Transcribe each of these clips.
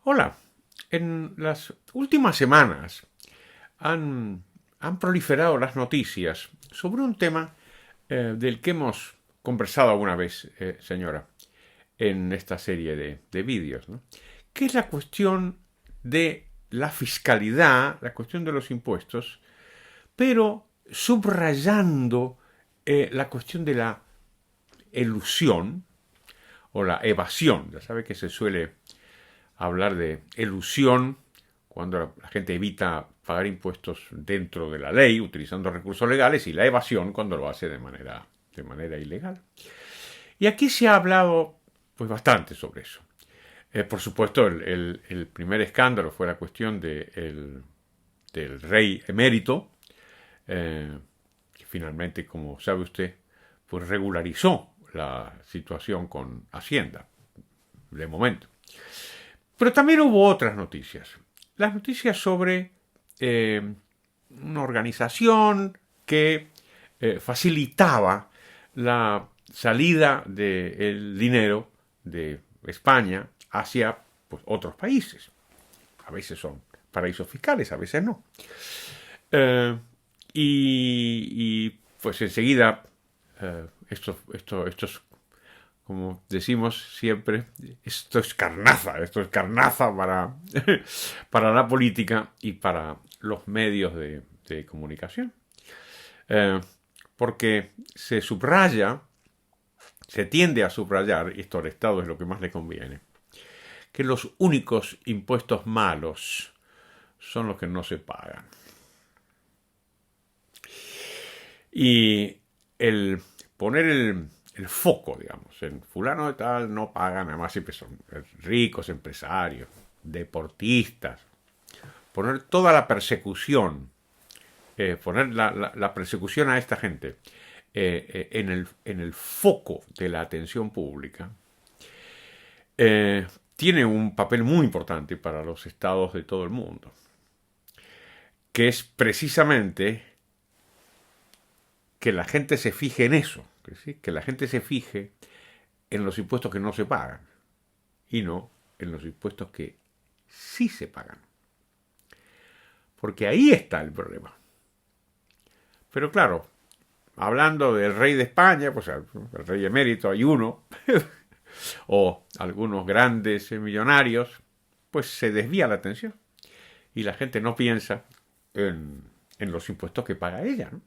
Hola, en las últimas semanas han proliferado las noticias sobre un tema del que hemos conversado alguna vez, señora, en esta serie de vídeos, ¿no? Que es la cuestión de la fiscalidad, la cuestión de los impuestos, pero subrayando la cuestión de la elusión o la evasión. Ya sabe que se suele hablar de elusión cuando la gente evita pagar impuestos dentro de la ley, utilizando recursos legales, y la evasión cuando lo hace de manera ilegal. Y aquí se ha hablado pues bastante sobre eso. Por supuesto, el primer escándalo fue la cuestión del rey emérito, que finalmente, como sabe usted, pues regularizó la situación con Hacienda, de momento. Pero también hubo otras noticias. Las noticias sobre una organización que facilitaba la salida del dinero de España hacia pues, otros países. A veces son paraísos fiscales, a veces no. Pues enseguida estos como decimos siempre, esto es carnaza para, para la política y para los medios de comunicación. Porque se tiende a subrayar, y esto al Estado es lo que más le conviene, que los únicos impuestos malos son los que no se pagan. Y el poner el foco, digamos, en fulano de tal no pagan, además siempre son ricos, empresarios, deportistas, poner toda la persecución, poner la persecución a esta gente en el foco de la atención pública, tiene un papel muy importante para los estados de todo el mundo, que es precisamente que la gente se fije en eso, que la gente se fije en los impuestos que no se pagan y no en los impuestos que sí se pagan. Porque ahí está el problema. Pero claro, hablando del rey de España, pues el rey emérito hay uno, o algunos grandes millonarios, pues se desvía la atención y la gente no piensa en los impuestos que paga ella, ¿no?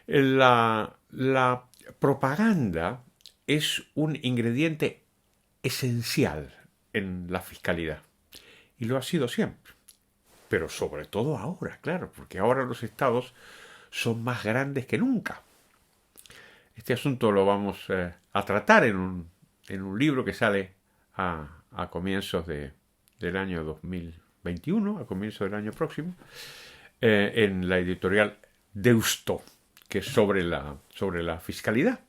La propaganda es un ingrediente esencial en la fiscalidad. Y lo ha sido siempre. Pero sobre todo ahora, claro, porque ahora los estados son más grandes que nunca. Este asunto lo vamos a tratar en un libro que sale a comienzos del año 2021, a comienzos del año próximo, en la editorial Deusto, que es sobre la fiscalidad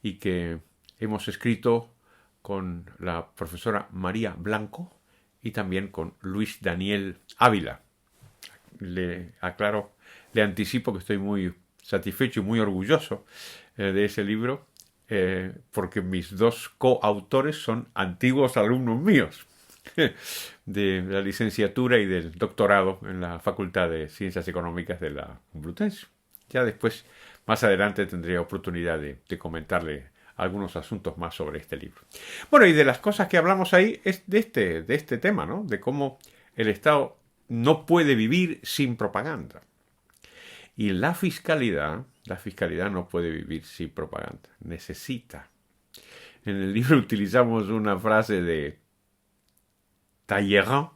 y que hemos escrito con la profesora María Blanco y también con Luis Daniel Ávila. Le anticipo que estoy muy satisfecho y muy orgulloso de ese libro, porque mis dos coautores son antiguos alumnos míos de la licenciatura y del doctorado en la Facultad de Ciencias Económicas de la Complutense. Ya después, más adelante, tendré oportunidad de comentarle algunos asuntos más sobre este libro. Bueno, y de las cosas que hablamos ahí es de este tema, ¿no? De cómo el Estado no puede vivir sin propaganda. Y la fiscalidad no puede vivir sin propaganda. Necesita. En el libro utilizamos una frase de Talleyrand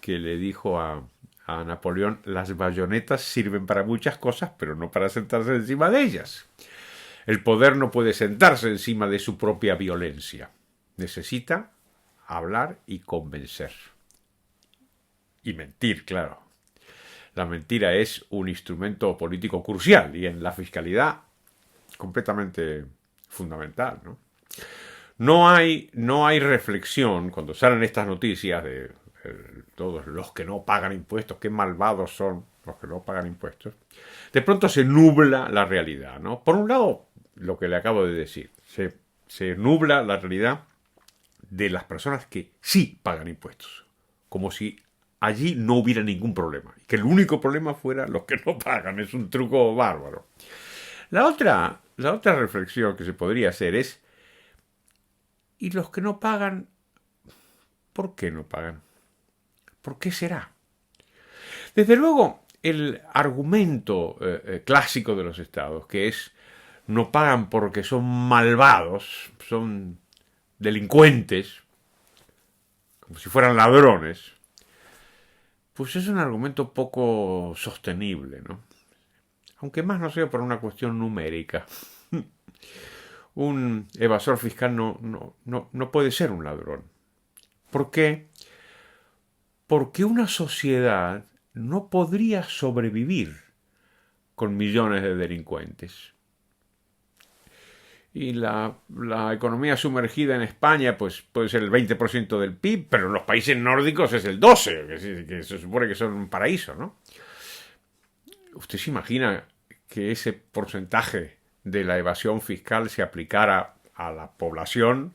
que le dijo a Napoleón: las bayonetas sirven para muchas cosas, pero no para sentarse encima de ellas. El poder no puede sentarse encima de su propia violencia. Necesita hablar y convencer. Y mentir, claro. La mentira es un instrumento político crucial y en la fiscalidad completamente fundamental, ¿no? No hay reflexión cuando salen estas noticias de todos los que no pagan impuestos, qué malvados son los que no pagan impuestos. De pronto se nubla la realidad, ¿no? Por un lado, lo que le acabo de decir, se nubla la realidad de las personas que sí pagan impuestos, como si allí no hubiera ningún problema, y que el único problema fuera los que no pagan. Es un truco bárbaro. La otra reflexión que se podría hacer es, ¿y los que no pagan, por qué no pagan? ¿Por qué será? Desde luego, el argumento clásico de los estados, que es no pagan porque son malvados, son delincuentes, como si fueran ladrones, pues es un argumento poco sostenible, ¿no? Aunque más no sea por una cuestión numérica. Un evasor fiscal no puede ser un ladrón. ¿Por qué? Porque una sociedad no podría sobrevivir con millones de delincuentes. Y la economía sumergida en España pues puede ser el 20% del PIB, pero en los países nórdicos es el 12%, que se supone que son un paraíso, ¿no? ¿Usted se imagina que ese porcentaje de la evasión fiscal se aplicara a la población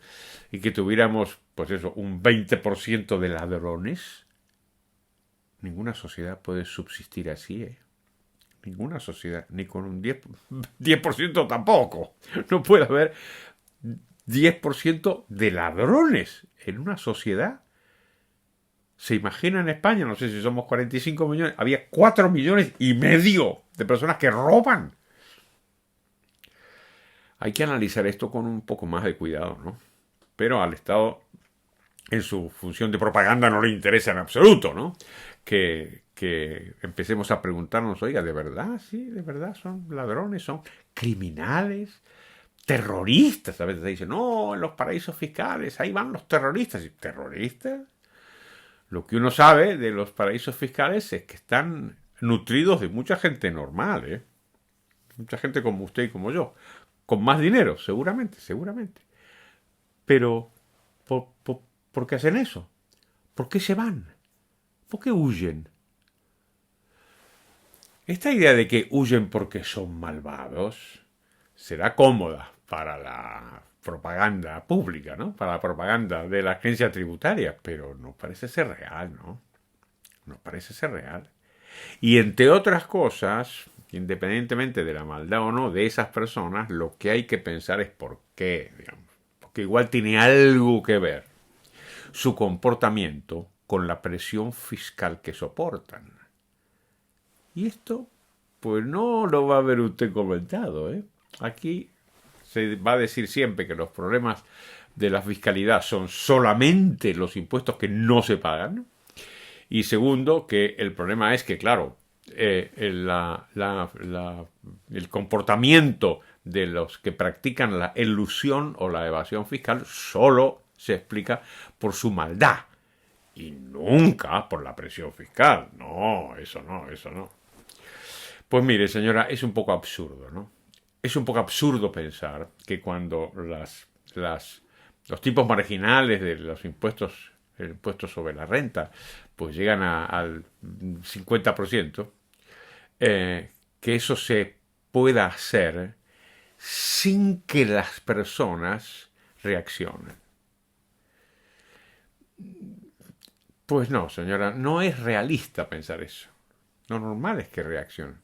y que tuviéramos, pues eso, un 20% de ladrones? Ninguna sociedad puede subsistir así, ¿eh? Ninguna sociedad, ni con un 10% tampoco. No puede haber 10% de ladrones en una sociedad. ¿Se imagina en España? No sé si somos 45 millones. Había 4,5 millones de personas que roban. Hay que analizar esto con un poco más de cuidado, ¿no? Pero al Estado, en su función de propaganda, no le interesa en absoluto, ¿no? Que empecemos a preguntarnos, oiga, ¿de verdad? Sí, de verdad son ladrones, son criminales, terroristas. A veces se dice, no, en los paraísos fiscales, ahí van los terroristas. ¿Y terroristas? Lo que uno sabe de los paraísos fiscales es que están nutridos de mucha gente normal, ¿eh? Mucha gente como usted y como yo, con más dinero, seguramente. Pero, ¿por qué hacen eso? ¿Por qué se van? ¿Por qué huyen? Esta idea de que huyen porque son malvados será cómoda para la propaganda pública, ¿no? Para la propaganda de la agencia tributaria, pero no parece ser real, ¿no? No parece ser real. Y entre otras cosas, independientemente de la maldad o no de esas personas, lo que hay que pensar es por qué, digamos. Porque igual tiene algo que ver su comportamiento con la presión fiscal que soportan. Y esto, pues no lo va a ver usted comentado, ¿eh? Aquí se va a decir siempre que los problemas de la fiscalidad son solamente los impuestos que no se pagan. Y segundo, que el problema es que, claro, el comportamiento de los que practican la elusión o la evasión fiscal solo se explica por su maldad y nunca por la presión fiscal. No, eso no. Pues mire, señora, es un poco absurdo, ¿no? Es un poco absurdo pensar que cuando los tipos marginales de los impuestos, el impuesto sobre la renta, pues llegan al 50%, que eso se pueda hacer sin que las personas reaccionen. Pues no, señora, no es realista pensar eso. Lo normal es que reaccionen.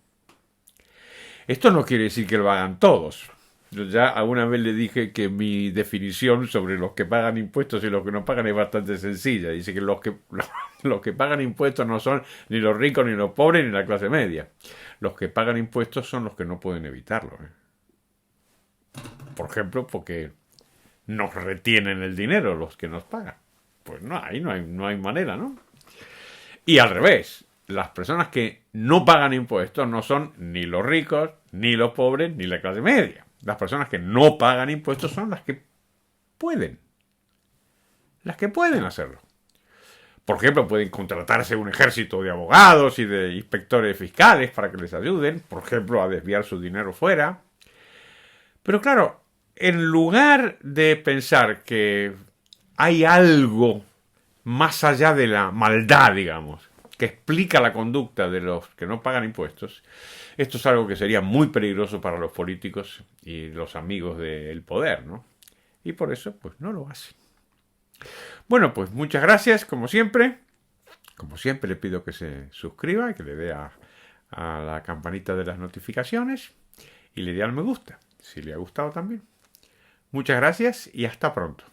Esto no quiere decir que lo hagan todos. Yo ya alguna vez le dije que mi definición sobre los que pagan impuestos y los que no pagan es bastante sencilla. Dice que los que pagan impuestos no son ni los ricos, ni los pobres, ni la clase media. Los que pagan impuestos son los que no pueden evitarlo, ¿eh? Por ejemplo, porque nos retienen el dinero los que nos pagan. Pues no, ahí no hay manera, ¿no? Y al revés, las personas que no pagan impuestos no son ni los ricos, ni los pobres, ni la clase media. Las personas que no pagan impuestos son las que pueden. Las que pueden hacerlo. Por ejemplo, pueden contratarse un ejército de abogados y de inspectores fiscales para que les ayuden, por ejemplo, a desviar su dinero fuera. Pero claro, en lugar de pensar que hay algo más allá de la maldad, digamos, que explica la conducta de los que no pagan impuestos, esto es algo que sería muy peligroso para los políticos y los amigos del poder, ¿no? Y por eso, pues no lo hacen. Bueno, pues muchas gracias, como siempre. Como siempre, le pido que se suscriba y que le dé a la campanita de las notificaciones y le dé al me gusta, si le ha gustado también. Muchas gracias y hasta pronto.